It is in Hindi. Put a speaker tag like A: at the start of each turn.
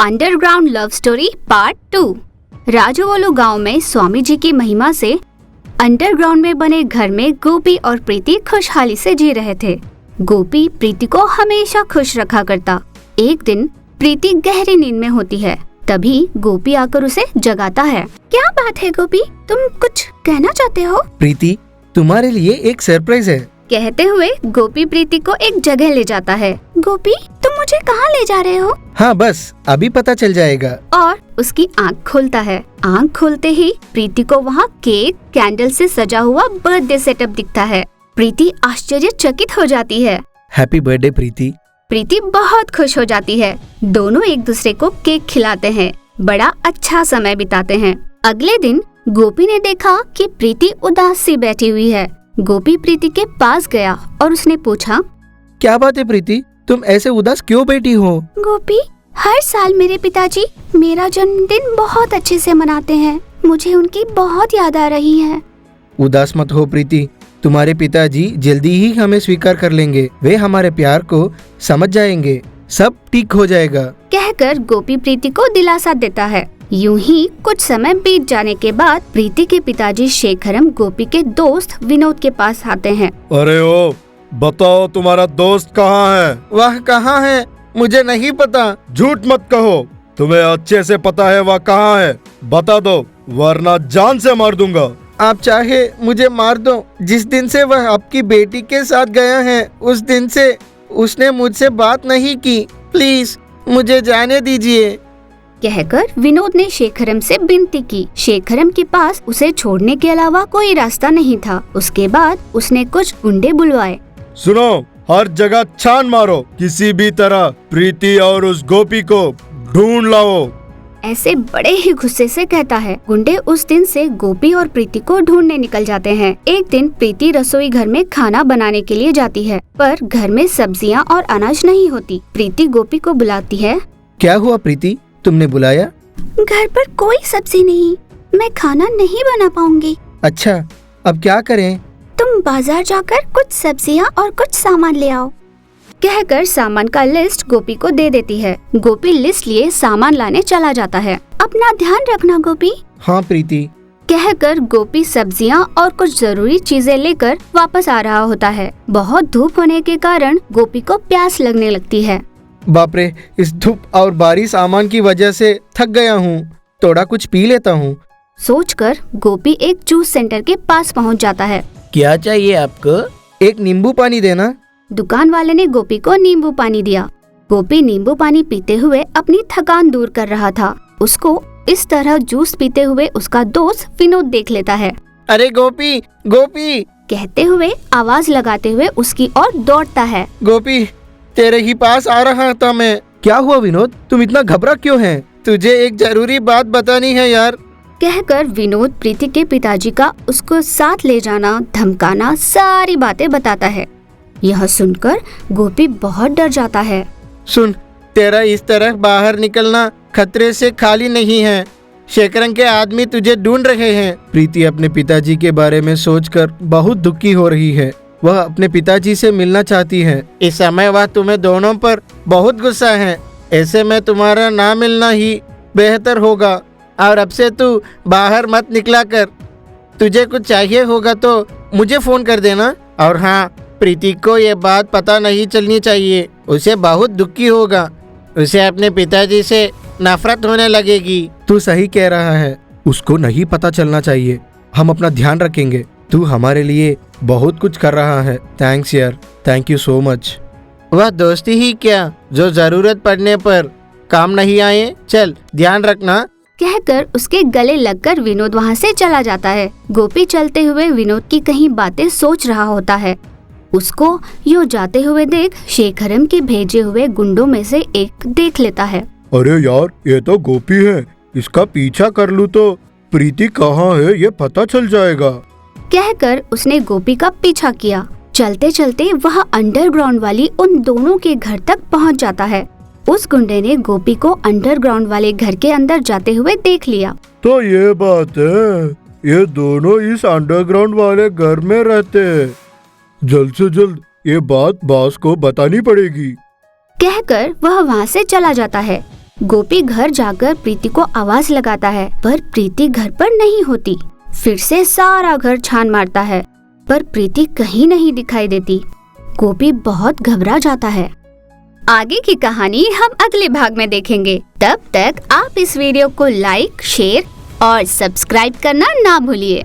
A: Underground love story part 2। राजवोलू गांव में स्वामी जी की महिमा से अंडरग्राउंड में बने घर में गोपी और प्रीति खुशहाली से जी रहे थे। गोपी प्रीति को हमेशा खुश रखा करता। एक दिन प्रीति गहरी नींद में होती है, तभी गोपी आकर उसे जगाता है। क्या बात है गोपी, तुम कुछ कहना चाहते हो?
B: प्रीति, तुम्हारे लिए एक सरप्राइज है।
A: कहते हुए गोपी प्रीति को एक जगह ले जाता है। गोपी, तुम मुझे कहाँ ले जा रहे हो?
B: हाँ बस अभी पता चल जाएगा।
A: और उसकी आँख खुलता है। आँख खुलते ही प्रीति को वहाँ केक, कैंडल से सजा हुआ बर्थडे सेटअप दिखता है। प्रीति आश्चर्यचकित हो जाती है।
B: हैप्पी बर्थडे प्रीति।
A: प्रीति बहुत खुश हो जाती है। दोनों एक दूसरे को केक खिलाते हैं, बड़ा अच्छा समय बिताते हैं। अगले दिन गोपी ने देखा कि प्रीति उदास सी बैठी हुई है। गोपी प्रीति के पास गया और उसने पूछा,
B: क्या बात है प्रीति, तुम ऐसे उदास क्यों बैठी हो?
A: गोपी, हर साल मेरे पिताजी मेरा जन्मदिन बहुत अच्छे से मनाते हैं। मुझे उनकी बहुत याद आ रही है।
B: उदास मत हो प्रीति, तुम्हारे पिताजी जल्दी ही हमें स्वीकार कर लेंगे। वे हमारे प्यार को समझ जाएंगे, सब ठीक हो जाएगा।
A: कहकर गोपी प्रीति को दिलासा देता है। यूं ही कुछ समय बीत जाने के बाद प्रीति के पिताजी शेखरम गोपी के दोस्त विनोद के पास आते हैं।
C: अरे ओ, बताओ तुम्हारा दोस्त कहाँ है?
B: वह कहाँ है? मुझे नहीं पता।
C: झूठ मत कहो, तुम्हें अच्छे से पता है वह कहाँ है। बता दो वरना जान से मार दूंगा।
B: आप चाहे मुझे मार दो। जिस दिन से वह आपकी बेटी के साथ गया है उस दिन से उसने मुझसे बात नहीं की। प्लीज मुझे जाने दीजिए।
A: कहकर विनोद ने शेखरम से विनती की। शेखरम के पास उसे छोड़ने के अलावा कोई रास्ता नहीं था। उसके बाद उसने कुछ गुंडे बुलवाए।
C: सुनो, हर जगह छान मारो, किसी भी तरह प्रीति और उस गोपी को ढूंढ लाओ।
A: ऐसे बड़े ही गुस्से से कहता है। गुंडे उस दिन से गोपी और प्रीति को ढूंढने निकल जाते हैं। एक दिन प्रीति रसोई घर में खाना बनाने के लिए जाती है, पर घर में सब्जियां और अनाज नहीं होती। प्रीति गोपी को बुलाती है।
B: क्या हुआ प्रीति, तुमने बुलाया?
A: घर पर कोई सब्जी नहीं, मैं खाना नहीं बना पाऊंगी।
B: अच्छा, अब क्या करें?
A: तुम बाजार जाकर कुछ सब्जियां और कुछ सामान ले आओ। कहकर सामान का लिस्ट गोपी को दे देती है। गोपी लिस्ट लिए सामान लाने चला जाता है। अपना ध्यान रखना गोपी।
B: हाँ प्रीति।
A: कहकर गोपी सब्जियां और कुछ जरूरी चीजें लेकर वापस आ रहा होता है। बहुत धूप होने के कारण गोपी को प्यास लगने लगती है।
B: बाप रे, इस धूप और भारी सामान की वजह से थक गया हूँ। थोड़ा कुछ पी लेता हूँ।
A: सोचकर गोपी एक जूस सेंटर के पास पहुँच जाता है।
B: क्या चाहिए आपको? एक नींबू पानी देना।
A: दुकान वाले ने गोपी को नींबू पानी दिया। गोपी नींबू पानी पीते हुए अपनी थकान दूर कर रहा था। उसको इस तरह जूस पीते हुए उसका दोस्त विनोद देख लेता है।
B: अरे गोपी, गोपी
A: कहते हुए आवाज लगाते हुए उसकी ओर दौड़ता है।
B: गोपी, तेरे ही पास आ रहा था मैं। क्या हुआ विनोद, तुम इतना घबरा क्यों है? तुझे एक जरूरी बात बतानी है यार।
A: कहकर विनोद प्रीति के पिताजी का उसको साथ ले जाना, धमकाना, सारी बातें बताता है। यह सुनकर गोपी बहुत डर जाता है।
B: सुन, तेरा इस तरह बाहर निकलना खतरे से खाली नहीं है। शेखरम के आदमी तुझे ढूंढ रहे हैं। प्रीति अपने पिताजी के बारे में सोचकर बहुत दुखी हो रही है। वह अपने पिताजी से मिलना चाहती है। इस समय वह तुम्हें दोनों पर बहुत गुस्सा है। ऐसे में तुम्हारा ना मिलना ही बेहतर होगा। और अब से तू बाहर मत निकला कर। तुझे कुछ चाहिए होगा तो मुझे फोन कर देना। और हाँ, प्रीति को ये बात पता नहीं चलनी चाहिए। उसे बहुत दुखी होगा। उसे अपने पिताजी से नफरत होने लगेगी। तू सही कह रहा है, उसको नहीं पता चलना चाहिए। हम अपना ध्यान रखेंगे। तू हमारे लिए बहुत कुछ कर रहा है। थैंक्स यार, थैंक यू सो मच। वह दोस्ती ही क्या जो जरूरत पड़ने पर काम नहीं आए। चल ध्यान रखना।
A: कहकर उसके गले लगकर विनोद वहाँ से चला जाता है। गोपी चलते हुए विनोद की कहीं बातें सोच रहा होता है। उसको यूं जाते हुए देख शेखरम के भेजे हुए गुंडों में से एक देख लेता है।
C: अरे यार, ये तो गोपी है। इसका पीछा कर लूँ तो प्रीति कहाँ है ये पता चल जाएगा।
A: कहकर उसने गोपी का पीछा किया। चलते चलते वह अंडरग्राउंड वाली उन दोनों के घर तक पहुंच जाता है। उस गुंडे ने गोपी को अंडरग्राउंड वाले घर के अंदर जाते हुए देख लिया।
C: तो ये बात है, ये दोनों इस अंडरग्राउंड वाले घर में रहते हैं। जल्द से जल्द ये बात बॉस को बतानी पड़ेगी।
A: कहकर वह वहाँ से चला जाता है। गोपी घर जाकर प्रीति को आवाज लगाता है, पर प्रीति घर पर नहीं होती। फिर से सारा घर छान मारता है, पर प्रीति कहीं नहीं दिखाई देती। गोपी बहुत घबरा जाता है। आगे की कहानी हम अगले भाग में देखेंगे। तब तक आप इस वीडियो को लाइक, शेयर और सब्सक्राइब करना ना भूलिए।